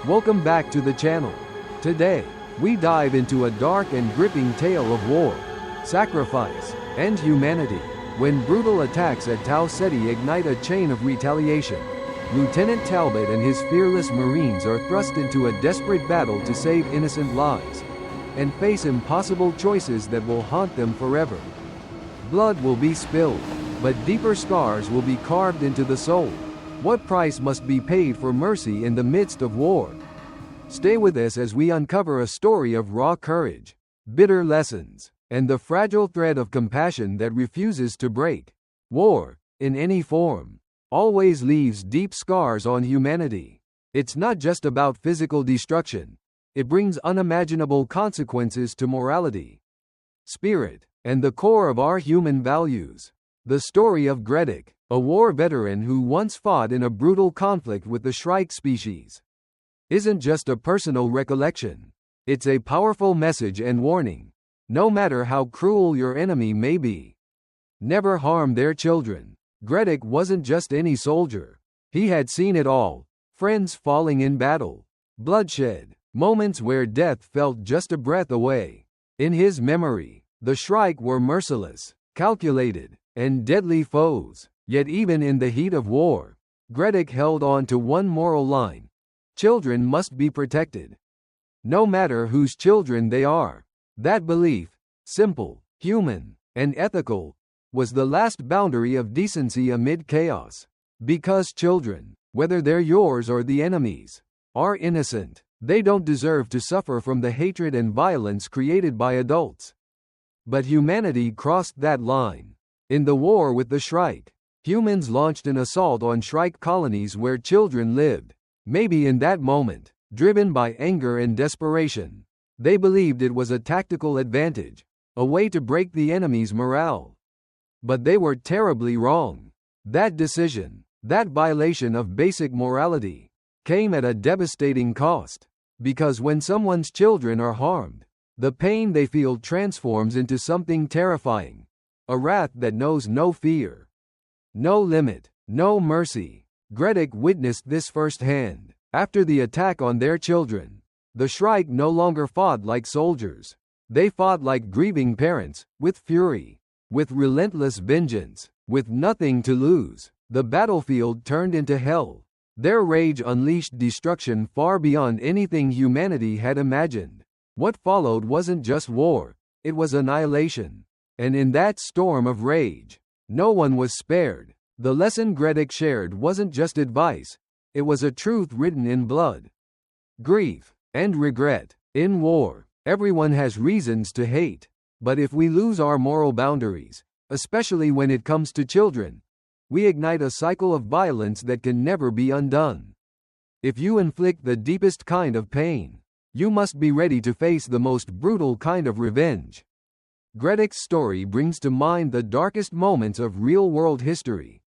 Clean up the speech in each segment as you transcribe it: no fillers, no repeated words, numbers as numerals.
Welcome back to the channel. Today, we dive into a dark and gripping tale of war, sacrifice, and humanity. When brutal attacks at Tau Ceti ignite a chain of retaliation, Lieutenant Talbot and his fearless Marines are thrust into a desperate battle to save innocent lives, and face impossible choices that will haunt them forever. Blood will be spilled, but deeper scars will be carved into the soul. What price must be paid for mercy in the midst of war? Stay with us as we uncover a story of raw courage, bitter lessons, and the fragile thread of compassion that refuses to break. War, in any form, always leaves deep scars on humanity. It's not just about physical destruction. It brings unimaginable consequences to morality, spirit, and the core of our human values. The story of Gredic, a war veteran who once fought in a brutal conflict with the shrike species, isn't just a personal recollection. It's a powerful message and warning. No matter how cruel your enemy may be, never harm their children. Gredic wasn't just any soldier. He had seen it all: friends falling in battle, bloodshed, moments where death felt just a breath away. In his memory, the shrike were merciless, calculated, and deadly foes. Yet even in the heat of war, Gredic held on to one moral line: children must be protected, no matter whose children they are. That belief, simple, human, and ethical, was the last boundary of decency amid chaos. Because children, whether they're yours or the enemy's, are innocent, they don't deserve to suffer from the hatred and violence created by adults. But humanity crossed that line. In the war with the shrike, humans launched an assault on shrike colonies where children lived. Maybe in that moment, driven by anger and desperation, they believed it was a tactical advantage, a way to break the enemy's morale. But they were terribly wrong. That decision, that violation of basic morality, came at a devastating cost. Because when someone's children are harmed, the pain they feel transforms into something terrifying: a wrath that knows no fear, no limit, no mercy. Gredic witnessed this firsthand. After the attack on their children, the shrike no longer fought like soldiers. They fought like grieving parents, with fury, with relentless vengeance, with nothing to lose. The battlefield turned into hell. Their rage unleashed destruction far beyond anything humanity had imagined. What followed wasn't just war, it was annihilation. And in that storm of rage, no one was spared. The lesson Gredic shared wasn't just advice, it was a truth written in blood, grief, and regret. In war, everyone has reasons to hate. But if we lose our moral boundaries, especially when it comes to children, we ignite a cycle of violence that can never be undone. If you inflict the deepest kind of pain, you must be ready to face the most brutal kind of revenge. Gredic's story brings to mind the darkest moments of real-world history.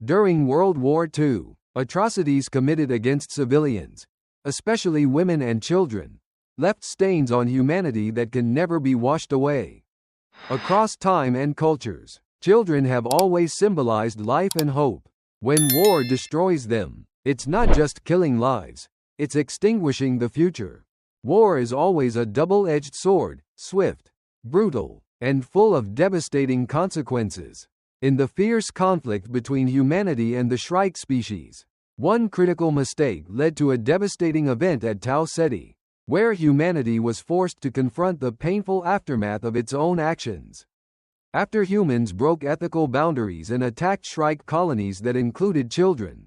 During World War II, atrocities committed against civilians, especially women and children, left stains on humanity that can never be washed away. Across time and cultures, children have always symbolized life and hope. When war destroys them, it's not just killing lives, it's extinguishing the future. War is always a double-edged sword, swift, brutal, and full of devastating consequences. In the fierce conflict between humanity and the shrike species, one critical mistake led to a devastating event at Tau Ceti, where humanity was forced to confront the painful aftermath of its own actions. After humans broke ethical boundaries and attacked shrike colonies that included children,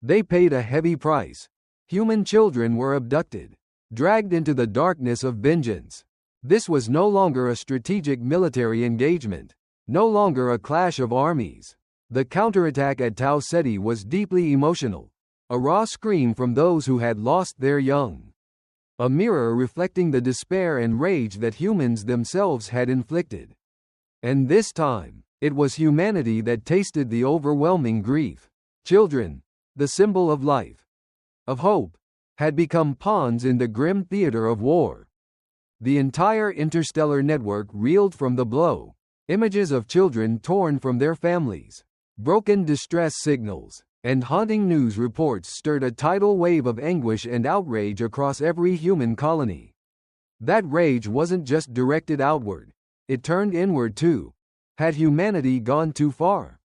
they paid a heavy price. Human children were abducted, dragged into the darkness of vengeance. This was no longer a strategic military engagement, no longer a clash of armies. The counterattack at Tau Ceti was deeply emotional, a raw scream from those who had lost their young, a mirror reflecting the despair and rage that humans themselves had inflicted. And this time, it was humanity that tasted the overwhelming grief. Children, the symbol of life, of hope, had become pawns in the grim theater of war. The entire interstellar network reeled from the blow. Images of children torn from their families, broken distress signals, and haunting news reports stirred a tidal wave of anguish and outrage across every human colony. That rage wasn't just directed outward, it turned inward too. Had humanity gone too far?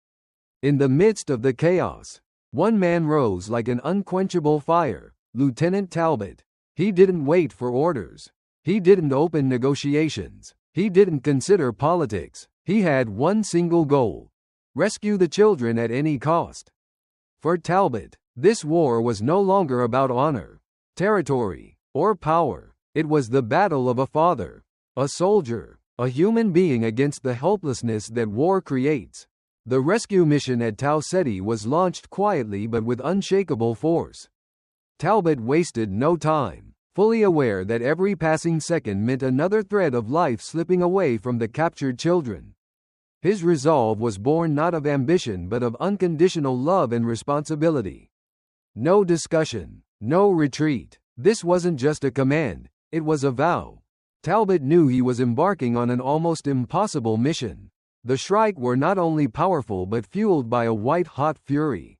In the midst of the chaos, one man rose like an unquenchable fire, Lieutenant Talbot. He didn't wait for orders. He didn't open negotiations. He didn't consider politics. He had one single goal: rescue the children at any cost. For Talbot, this war was no longer about honor, territory, or power. It was the battle of a father, a soldier, a human being against the helplessness that war creates. The rescue mission at Tau Ceti was launched quietly but with unshakable force. Talbot wasted no time, fully aware that every passing second meant another thread of life slipping away from the captured children. His resolve was born not of ambition but of unconditional love and responsibility. No discussion, no retreat. This wasn't just a command, it was a vow. Talbot knew he was embarking on an almost impossible mission. The Shrike were not only powerful but fueled by a white-hot fury.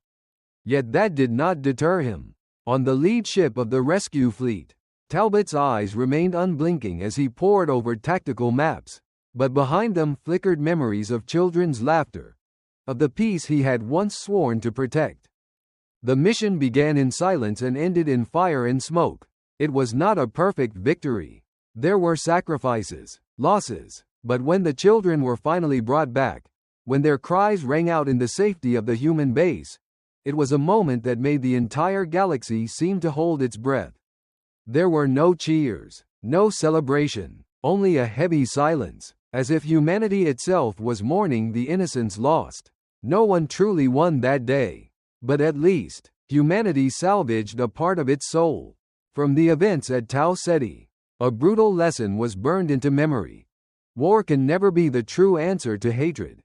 Yet that did not deter him. On the lead ship of the rescue fleet, Talbot's eyes remained unblinking as he pored over tactical maps, but behind them flickered memories of children's laughter, of the peace he had once sworn to protect. The mission began in silence and ended in fire and smoke. It was not a perfect victory. There were sacrifices, losses, but when the children were finally brought back, when their cries rang out in the safety of the human base, it was a moment that made the entire galaxy seem to hold its breath. There were no cheers, no celebration, only a heavy silence, as if humanity itself was mourning the innocents lost. No one truly won that day, but at least, humanity salvaged a part of its soul. From the events at Tau Ceti, a brutal lesson was burned into memory. War can never be the true answer to hatred.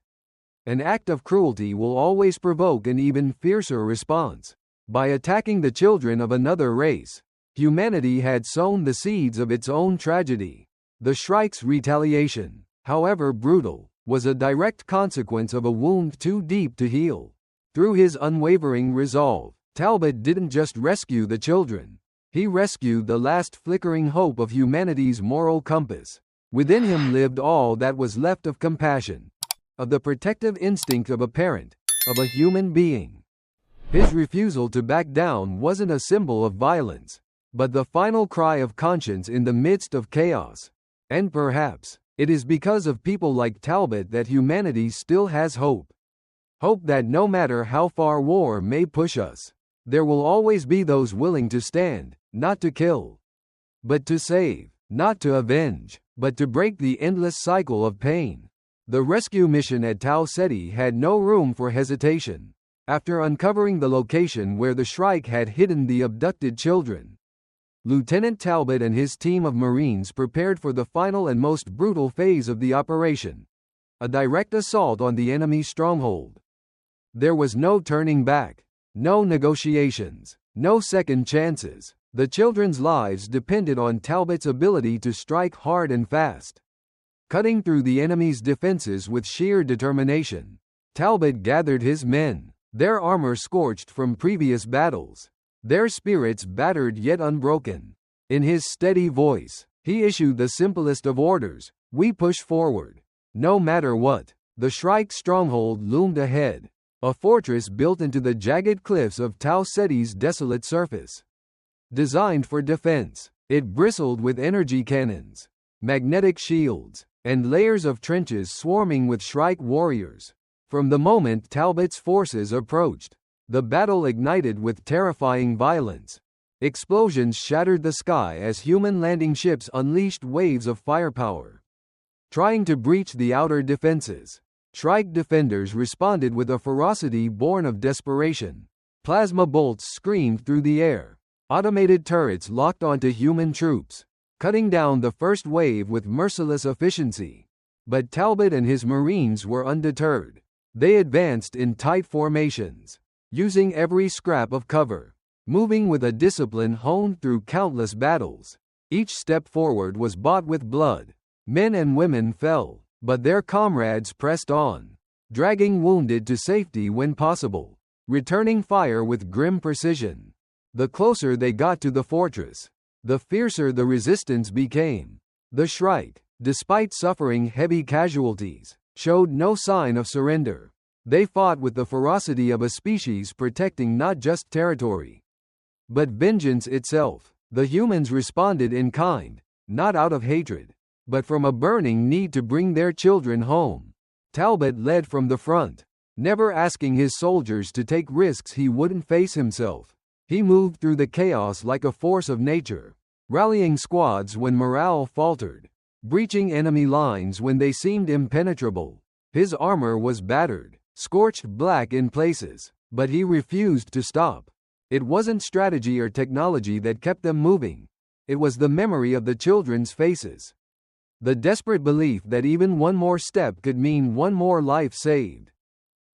An act of cruelty will always provoke an even fiercer response. By attacking the children of another race, humanity had sown the seeds of its own tragedy. The Shrike's retaliation, however brutal, was a direct consequence of a wound too deep to heal. Through his unwavering resolve, Talbot didn't just rescue the children. He rescued the last flickering hope of humanity's moral compass. Within him lived all that was left of compassion, of the protective instinct of a parent, of a human being. His refusal to back down wasn't a symbol of violence, but the final cry of conscience in the midst of chaos. And perhaps, it is because of people like Talbot that humanity still has hope. Hope that no matter how far war may push us, there will always be those willing to stand, not to kill, but to save, not to avenge, but to break the endless cycle of pain. The rescue mission at Tau Ceti had no room for hesitation. After uncovering the location where the Shrike had hidden the abducted children, Lieutenant Talbot and his team of Marines prepared for the final and most brutal phase of the operation: a direct assault on the enemy stronghold. There was no turning back, no negotiations, no second chances. The children's lives depended on Talbot's ability to strike hard and fast. Cutting through the enemy's defenses with sheer determination, Talbot gathered his men, their armor scorched from previous battles, their spirits battered yet unbroken. In his steady voice, he issued the simplest of orders: we push forward. No matter what. The Shrike stronghold loomed ahead, a fortress built into the jagged cliffs of Tau Ceti's desolate surface. Designed for defense, it bristled with energy cannons, magnetic shields, and layers of trenches swarming with Shrike warriors. From the moment Talbot's forces approached, the battle ignited with terrifying violence. Explosions shattered the sky as human landing ships unleashed waves of firepower. Trying to breach the outer defenses, Shrike defenders responded with a ferocity born of desperation. Plasma bolts screamed through the air. Automated turrets locked onto human troops, cutting down the first wave with merciless efficiency. But Talbot and his Marines were undeterred. They advanced in tight formations, using every scrap of cover, moving with a discipline honed through countless battles. Each step forward was bought with blood. Men and women fell, but their comrades pressed on, dragging wounded to safety when possible. returning fire with grim precision. The closer they got to the fortress, the fiercer the resistance became. The Shrike, despite suffering heavy casualties, showed no sign of surrender. They fought with the ferocity of a species protecting not just territory, but vengeance itself. The humans responded in kind, not out of hatred, but from a burning need to bring their children home. Talbot led from the front, never asking his soldiers to take risks he wouldn't face himself. He moved through the chaos like a force of nature, rallying squads when morale faltered, breaching enemy lines when they seemed impenetrable. His armor was battered, scorched black in places, but he refused to stop. It wasn't strategy or technology that kept them moving. It was the memory of the children's faces. The desperate belief that even one more step could mean one more life saved.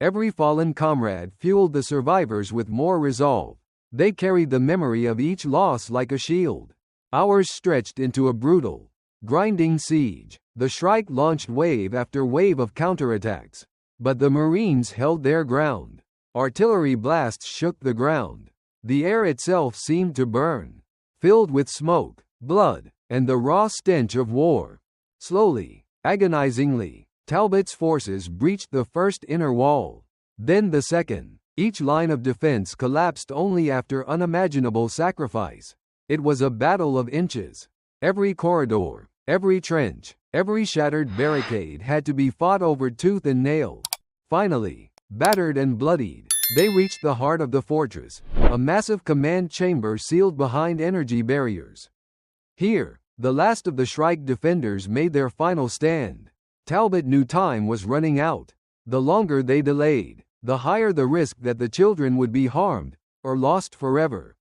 Every fallen comrade fueled the survivors with more resolve. They carried the memory of each loss like a shield. Hours stretched into a brutal, grinding siege. The Shrike launched wave after wave of counterattacks, but the Marines held their ground. Artillery blasts shook the ground. The air itself seemed to burn, filled with smoke, blood, and the raw stench of war. Slowly, agonizingly, Talbot's forces breached the first inner wall, then the second. Each line of defense collapsed only after unimaginable sacrifice. It was a battle of inches. Every corridor, every trench, every shattered barricade had to be fought over tooth and nail. Finally, battered and bloodied, they reached the heart of the fortress, a massive command chamber sealed behind energy barriers. Here, the last of the Shrike defenders made their final stand. Talbot knew time was running out. The longer they delayed, the higher the risk that the children would be harmed, or lost forever.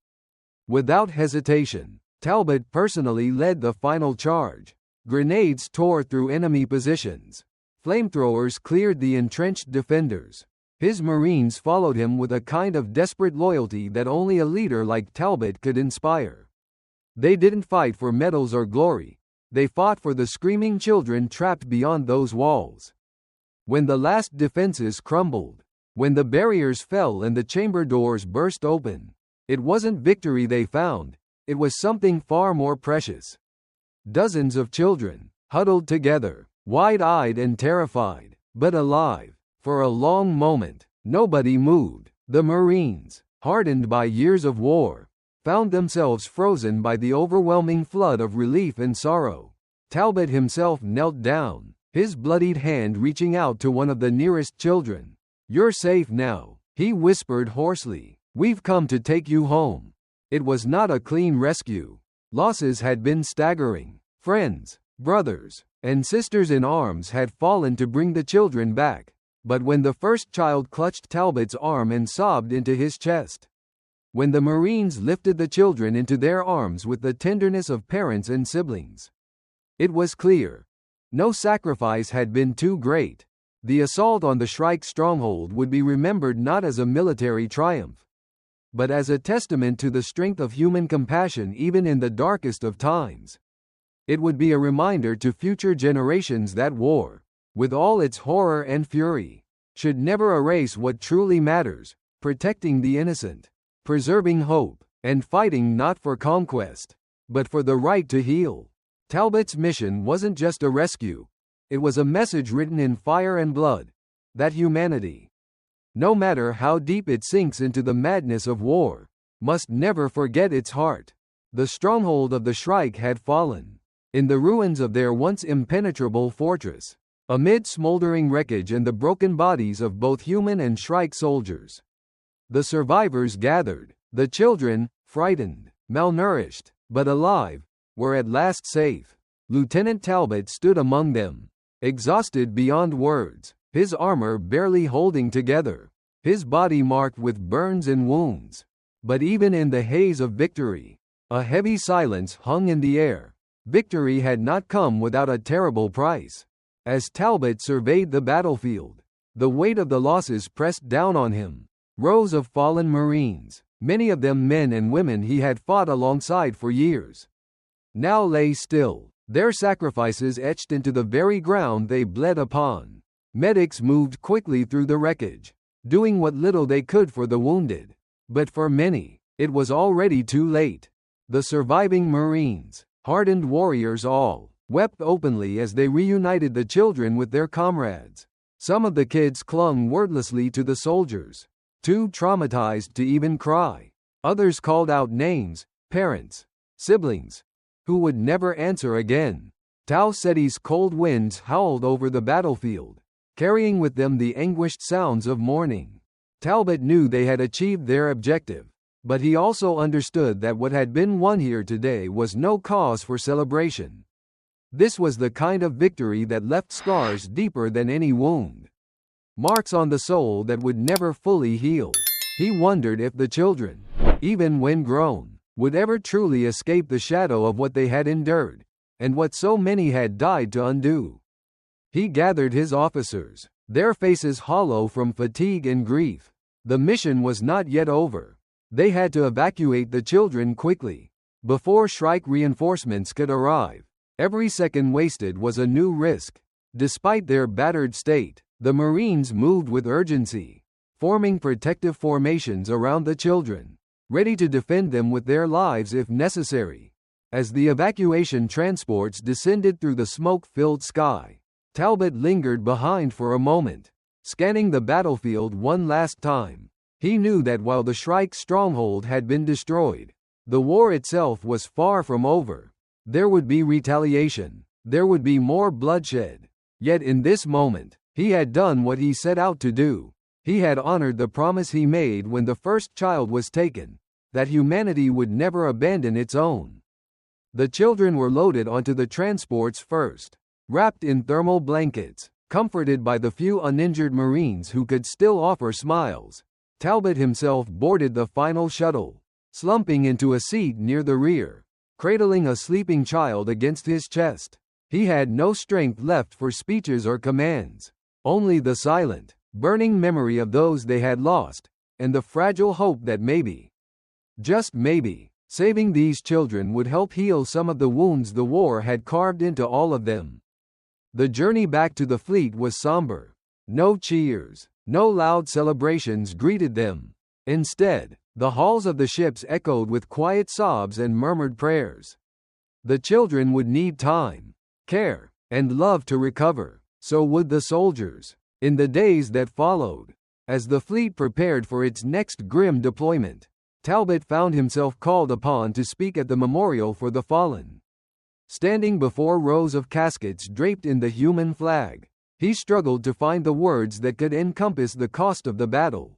Without hesitation, Talbot personally led the final charge. Grenades tore through enemy positions. Flamethrowers cleared the entrenched defenders. His Marines followed him with a kind of desperate loyalty that only a leader like Talbot could inspire. They didn't fight for medals or glory. They fought for the screaming children trapped beyond those walls. When the last defenses crumbled, when the barriers fell and the chamber doors burst open, it wasn't victory they found, it was something far more precious. Dozens of children, huddled together, wide-eyed and terrified, but alive. For a long moment, nobody moved. The Marines, hardened by years of war, found themselves frozen by the overwhelming flood of relief and sorrow. Talbot himself knelt down, his bloodied hand reaching out to one of the nearest children. "You're safe now," he whispered hoarsely. "We've come to take you home." It was not a clean rescue. Losses had been staggering. Friends, brothers, and sisters in arms had fallen to bring the children back. But when the first child clutched Talbot's arm and sobbed into his chest, when the Marines lifted the children into their arms with the tenderness of parents and siblings, it was clear. No sacrifice had been too great. The assault on the Shrike stronghold would be remembered not as a military triumph, but as a testament to the strength of human compassion even in the darkest of times. It would be a reminder to future generations that war, with all its horror and fury, should never erase what truly matters: protecting the innocent, preserving hope, and fighting not for conquest, but for the right to heal. Talbot's mission wasn't just a rescue, it was a message written in fire and blood, that humanity, no matter how deep it sinks into the madness of war, must never forget its heart. The stronghold of the Shrike had fallen. In the ruins of their once impenetrable fortress, amid smoldering wreckage and the broken bodies of both human and Shrike soldiers, the survivors gathered. The children, frightened, malnourished, but alive, were at last safe. Lieutenant Talbot stood among them, exhausted beyond words, his armor barely holding together, his body marked with burns and wounds. But even in the haze of victory, a heavy silence hung in the air. Victory had not come without a terrible price. As Talbot surveyed the battlefield, the weight of the losses pressed down on him. Rows of fallen Marines, many of them men and women he had fought alongside for years, now lay still, their sacrifices etched into the very ground they bled upon. Medics moved quickly through the wreckage, doing what little they could for the wounded. But for many, it was already too late. The surviving Marines, hardened warriors all, wept openly as they reunited the children with their comrades. Some of the kids clung wordlessly to the soldiers, too traumatized to even cry. Others called out names, parents, siblings, who would never answer again. Tau Ceti's cold winds howled over the battlefield, carrying with them the anguished sounds of mourning. Talbot knew they had achieved their objective, but he also understood that what had been won here today was no cause for celebration. This was the kind of victory that left scars deeper than any wound, marks on the soul that would never fully heal. He wondered if the children, even when grown, would ever truly escape the shadow of what they had endured, and what so many had died to undo. He gathered his officers, their faces hollow from fatigue and grief. The mission was not yet over. They had to evacuate the children quickly, before Shrike reinforcements could arrive. Every second wasted was a new risk. Despite their battered state, the Marines moved with urgency, forming protective formations around the children, ready to defend them with their lives if necessary. As the evacuation transports descended through the smoke-filled sky, Talbot lingered behind for a moment, scanning the battlefield one last time. He knew that while the Shrike stronghold had been destroyed, the war itself was far from over. There would be retaliation. There would be more bloodshed. Yet in this moment, he had done what he set out to do. He had honored the promise he made when the first child was taken, that humanity would never abandon its own. The children were loaded onto the transports first, wrapped in thermal blankets, comforted by the few uninjured Marines who could still offer smiles. Talbot himself boarded the final shuttle, slumping into a seat near the rear, cradling a sleeping child against his chest. He had no strength left for speeches or commands, only the silent, burning memory of those they had lost, and the fragile hope that maybe, just maybe, saving these children would help heal some of the wounds the war had carved into all of them. The journey back to the fleet was somber. No cheers, no loud celebrations greeted them. Instead, the halls of the ships echoed with quiet sobs and murmured prayers. The children would need time, care, and love to recover. So would the soldiers. In the days that followed, as the fleet prepared for its next grim deployment, Talbot found himself called upon to speak at the memorial for the fallen. Standing before rows of caskets draped in the human flag, he struggled to find the words that could encompass the cost of the battle.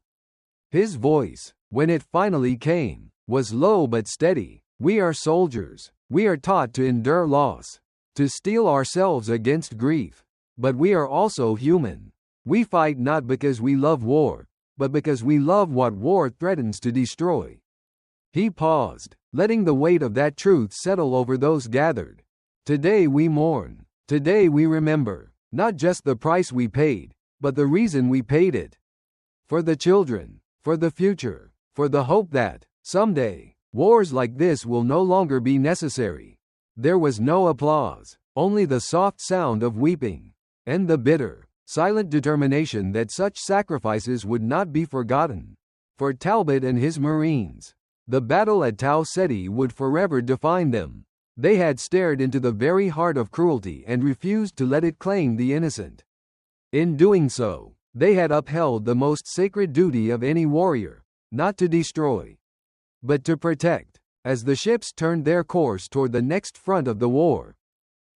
His voice, when it finally came, was low but steady. We are soldiers. We are taught to endure loss, to steel ourselves against grief. But we are also human. We fight not because we love war, but because we love what war threatens to destroy. He paused, letting the weight of that truth settle over those gathered. Today we mourn. Today we remember, not just the price we paid, but the reason we paid it. For the children, for the future, for the hope that, someday, wars like this will no longer be necessary. There was no applause, only the soft sound of weeping, and the bitter, silent determination that such sacrifices would not be forgotten. For Talbot and his Marines, the battle at Tau Ceti would forever define them. They had stared into the very heart of cruelty and refused to let it claim the innocent. In doing so, they had upheld the most sacred duty of any warrior, not to destroy, but to protect. As the ships turned their course toward the next front of the war,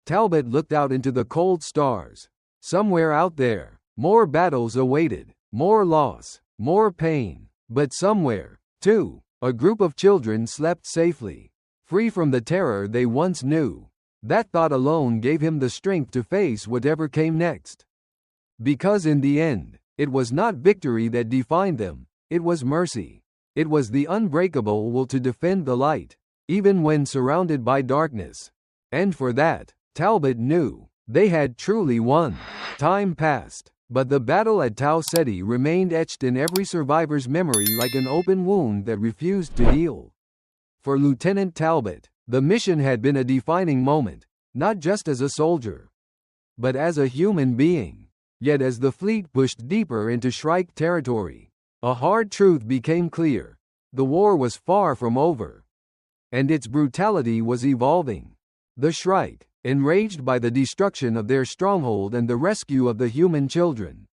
Talbot looked out into the cold stars. Somewhere out there, more battles awaited, more loss, more pain. But somewhere, too, a group of children slept safely, free from the terror they once knew. That thought alone gave him the strength to face whatever came next. Because in the end, it was not victory that defined them, it was mercy. It was the unbreakable will to defend the light, even when surrounded by darkness. And for that, Talbot knew, they had truly won. Time passed, but the battle at Tau Ceti remained etched in every survivor's memory like an open wound that refused to heal. For Lieutenant Talbot, the mission had been a defining moment, not just as a soldier, but as a human being. Yet as the fleet pushed deeper into Shrike territory, a hard truth became clear. The war was far from over, and its brutality was evolving. The Shrike, enraged by the destruction of their stronghold and the rescue of the human children,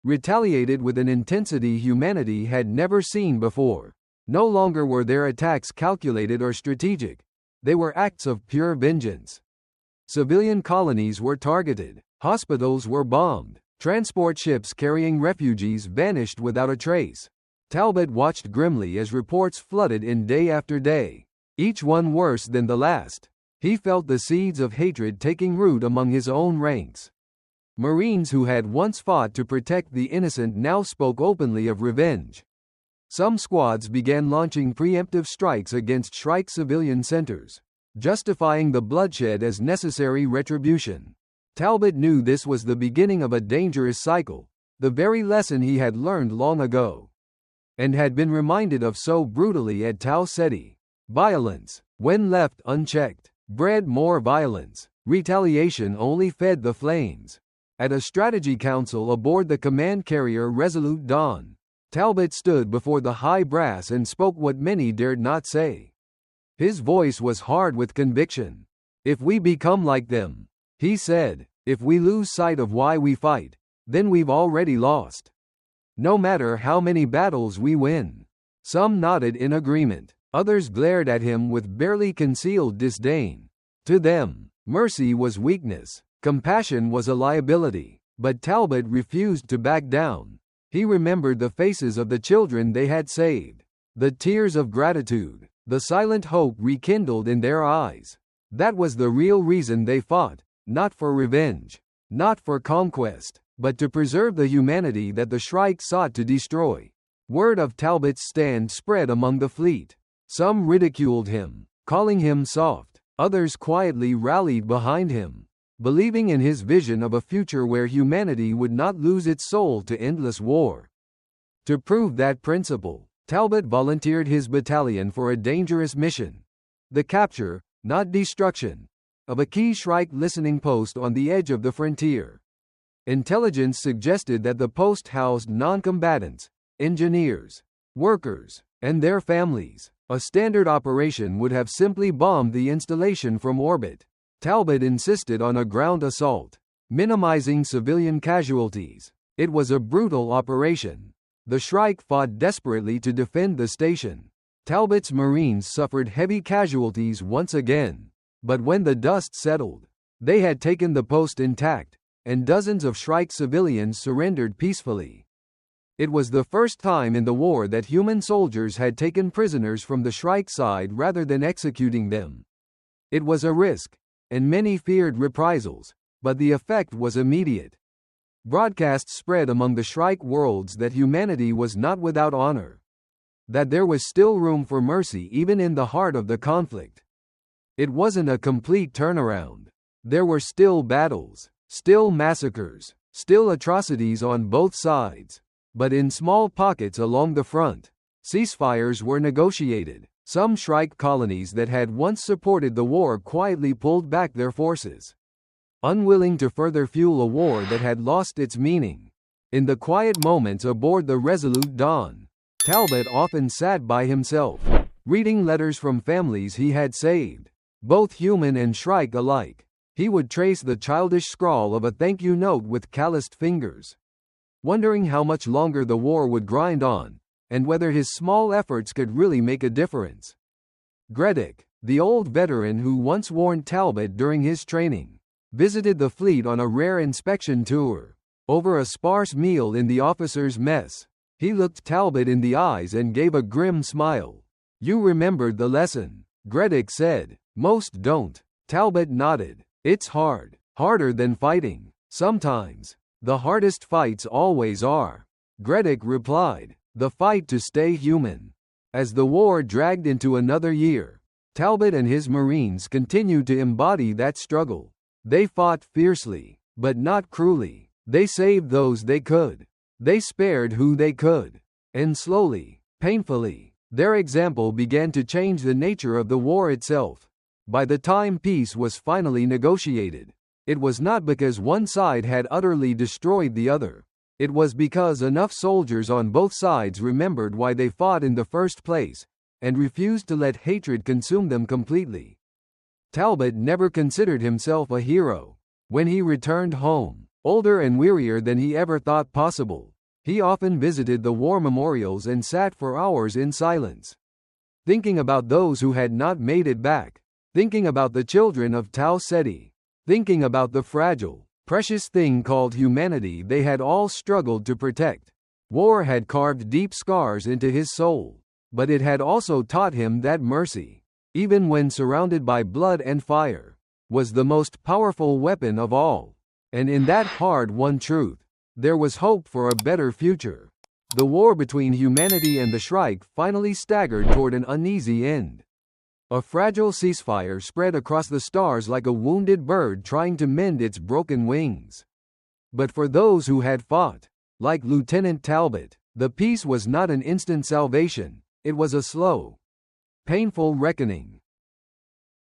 retaliated with an intensity humanity had never seen before. No longer were their attacks calculated or strategic. They were acts of pure vengeance. Civilian colonies were targeted, hospitals were bombed, transport ships carrying refugees vanished without a trace. Talbot watched grimly as reports flooded in day after day, each one worse than the last. He felt the seeds of hatred taking root among his own ranks. Marines who had once fought to protect the innocent now spoke openly of revenge. Some squads began launching preemptive strikes against Shrike civilian centers, justifying the bloodshed as necessary retribution. Talbot knew this was the beginning of a dangerous cycle, the very lesson he had learned long ago, and had been reminded of so brutally at Tau Ceti. Violence, when left unchecked, bred more violence. Retaliation only fed the flames. At a strategy council aboard the command carrier Resolute Dawn, Talbot stood before the high brass and spoke what many dared not say. His voice was hard with conviction. "If we become like them," he said, "if we lose sight of why we fight, then we've already lost. No matter how many battles we win." Some nodded in agreement. Others glared at him with barely concealed disdain. To them, mercy was weakness, compassion was a liability. But Talbot refused to back down. He remembered the faces of the children they had saved, the tears of gratitude, the silent hope rekindled in their eyes. That was the real reason they fought, not for revenge, not for conquest, but to preserve the humanity that the Shrike sought to destroy. Word of Talbot's stand spread among the fleet. Some ridiculed him, calling him soft. Others quietly rallied behind him, believing in his vision of a future where humanity would not lose its soul to endless war. To prove that principle, Talbot volunteered his battalion for a dangerous mission: the capture, not destruction, of a key Shrike listening post on the edge of the frontier. Intelligence suggested that the post housed non-combatants, engineers, workers, and their families. A standard operation would have simply bombed the installation from orbit. Talbot insisted on a ground assault, minimizing civilian casualties. It was a brutal operation. The Shrike fought desperately to defend the station. Talbot's Marines suffered heavy casualties once again. But when the dust settled, they had taken the post intact, and dozens of Shrike civilians surrendered peacefully. It was the first time in the war that human soldiers had taken prisoners from the Shrike side rather than executing them. It was a risk, and many feared reprisals, but the effect was immediate. Broadcasts spread among the Shrike worlds that humanity was not without honor, that there was still room for mercy even in the heart of the conflict. It wasn't a complete turnaround. There were still battles, still massacres, still atrocities on both sides. But in small pockets along the front, ceasefires were negotiated. Some Shrike colonies that had once supported the war quietly pulled back their forces, unwilling to further fuel a war that had lost its meaning. In the quiet moments aboard the Resolute Dawn, Talbot often sat by himself, reading letters from families he had saved, both human and Shrike alike. He would trace the childish scrawl of a thank you note with calloused fingers, wondering how much longer the war would grind on, and whether his small efforts could really make a difference. Gredick, the old veteran who once warned Talbot during his training, visited the fleet on a rare inspection tour. Over a sparse meal in the officers' mess, he looked Talbot in the eyes and gave a grim smile. "You remembered the lesson," Gredick said. "Most don't." Talbot nodded. "It's hard, harder than fighting. Sometimes. The hardest fights always are," Gredick replied. "The fight to stay human." As the war dragged into another year, Talbot and his Marines continued to embody that struggle. They fought fiercely, but not cruelly. They saved those they could. They spared who they could. And slowly, painfully, their example began to change the nature of the war itself. By the time peace was finally negotiated, It was not because one side had utterly destroyed the other. It was because enough soldiers on both sides remembered why they fought in the first place, and refused to let hatred consume them completely. Talbot never considered himself a hero. When he returned home, older and wearier than he ever thought possible, he often visited the war memorials and sat for hours in silence, thinking about those who had not made it back, thinking about the children of Tau Ceti, thinking about the fragile, precious thing called humanity they had all struggled to protect. War had carved deep scars into his soul, but it had also taught him that mercy, even when surrounded by blood and fire, was the most powerful weapon of all. And in that hard-won truth, there was hope for a better future. The war between humanity and the Shrike finally staggered toward an uneasy end. A fragile ceasefire spread across the stars like a wounded bird trying to mend its broken wings. But for those who had fought, like Lieutenant Talbot, the peace was not an instant salvation, it was a slow, painful reckoning.